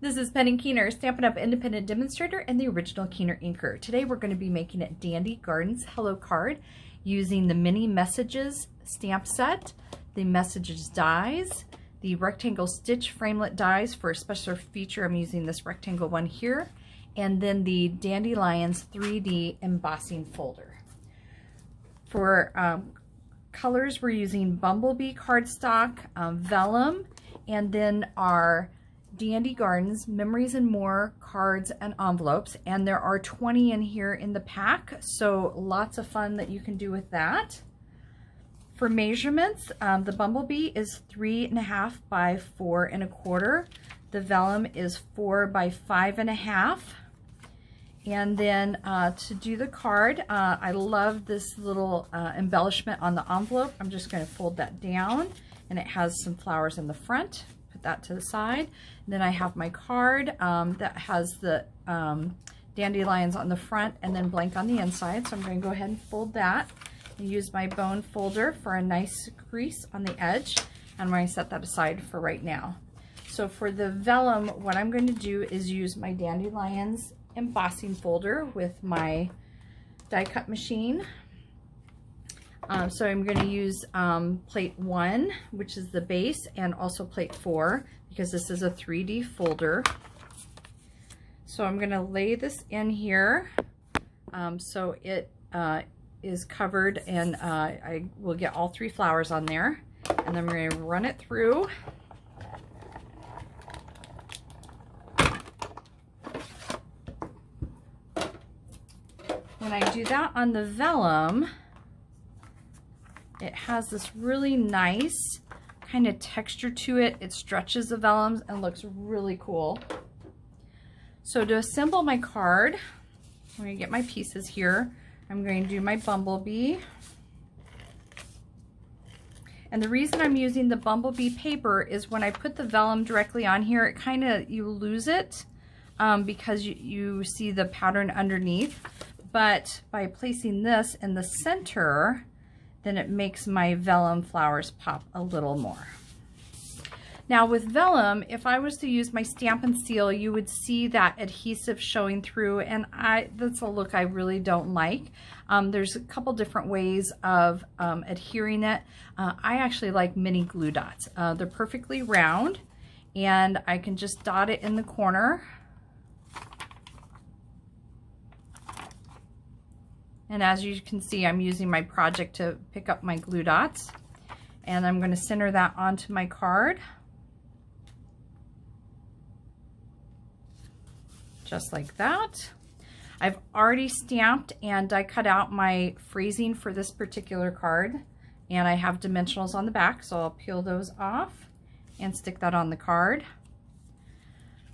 This is Penny Keener, Stampin' Up! Independent Demonstrator and the original KeenerINKer. Today we're going to be making a Dandy Gardens Hello card using the Mini Messages stamp set, the Messages dies, the rectangle stitch framelit dies. For a special feature I'm using this rectangle one here, and then the Dandelions 3D embossing folder. For colors we're using Bumblebee cardstock, vellum, and then our Dandy Gardens Memories and More cards and envelopes, and there are 20 in here in the pack, so lots of fun that you can do with that. For measurements, the Bumblebee is 3.5 by 4 1/4. The vellum is 4 by 5 1/2. And then to do the card, I love this little embellishment on the envelope. I'm just going to fold that down, and it has some flowers in the front. Put that to the side. And then I have my card that has the dandelions on the front and then blank on the inside. So I'm going to go ahead and fold that and use my bone folder for a nice crease on the edge. And I'm going to set that aside for right now. So for the vellum, what I'm going to do is use my dandelions embossing folder with my die cut machine. So I'm going to use plate 1, which is the base, and also plate 4, because this is a 3D folder. So I'm going to lay this in here so it is covered, and I will get all 3 flowers on there. And then I'm going to run it through. When I do that on the vellum, it has this really nice kind of texture to it. It stretches the vellums and looks really cool. So to assemble my card, I'm going to get my pieces here. I'm going to do my Bumblebee. And the reason I'm using the Bumblebee paper is when I put the vellum directly on here, it kind of, you lose it because you see the pattern underneath. But by placing this in the center, then it makes my vellum flowers pop a little more. Now with vellum, if I was to use my Stamp and Seal, you would see that adhesive showing through, and that's a look I really don't like. There's a couple different ways of adhering it. I actually like mini glue dots. They're perfectly round, and I can just dot it in the corner. And as you can see, I'm using my project to pick up my glue dots. And I'm going to center that onto my card. Just like that. I've already stamped and die cut out my phrasing for this particular card. And I have dimensionals on the back, so I'll peel those off and stick that on the card.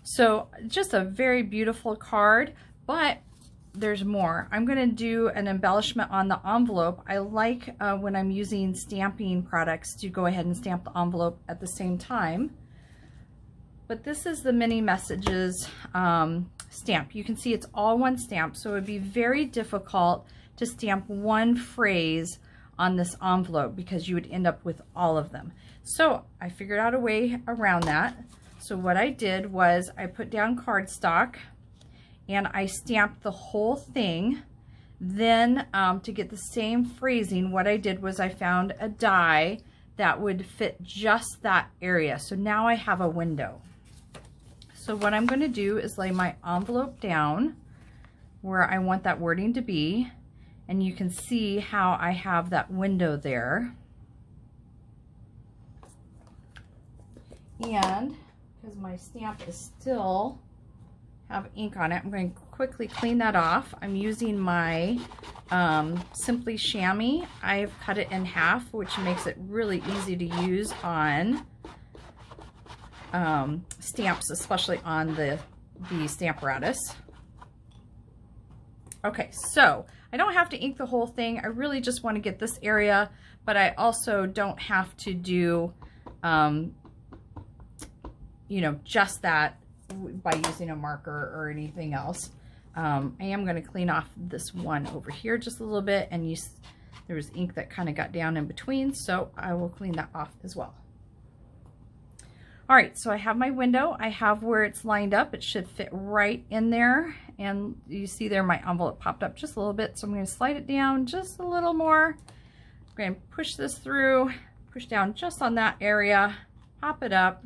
So just a very beautiful card, but there's more. I'm going to do an embellishment on the envelope. I like when I'm using stamping products to go ahead and stamp the envelope at the same time. But this is the Mini Messages stamp. You can see it's all one stamp, so it would be very difficult to stamp one phrase on this envelope because you would end up with all of them. So I figured out a way around that. So what I did was I put down cardstock and I stamped the whole thing. Then to get the same phrasing, what I did was I found a die that would fit just that area. So now I have a window. So what I'm going to do is lay my envelope down where I want that wording to be, and you can see how I have that window there. And because my stamp is still have ink on it, I'm going to quickly clean that off. I'm using my Simply Chamois. I've cut it in half, which makes it really easy to use on stamps, especially on the Stamparatus. Okay, so I don't have to ink the whole thing. I really just want to get this area, but I also don't have to do, you know, just that by using a marker or anything else. I am going to clean off this one over here just a little bit, and there was ink that kind of got down in between, so I will clean that off as well. All right, so I have my window. I have where it's lined up. It should fit right in there. And you see there my envelope popped up just a little bit. So I'm going to slide it down just a little more. I'm going to push this through, push down just on that area, pop it up.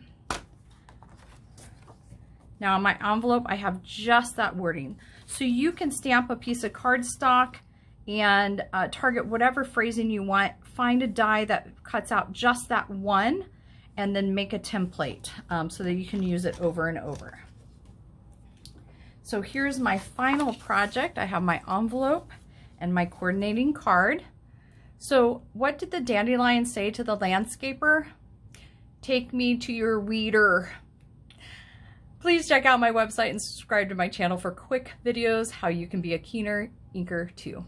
Now on my envelope, I have just that wording. So you can stamp a piece of cardstock and target whatever phrasing you want. Find a die that cuts out just that one, and then make a template so that you can use it over and over. So here's my final project. I have my envelope and my coordinating card. So what did the dandelion say to the landscaper? Take me to your weeder. Please check out my website and subscribe to my channel for quick videos how you can be a Keener inker too.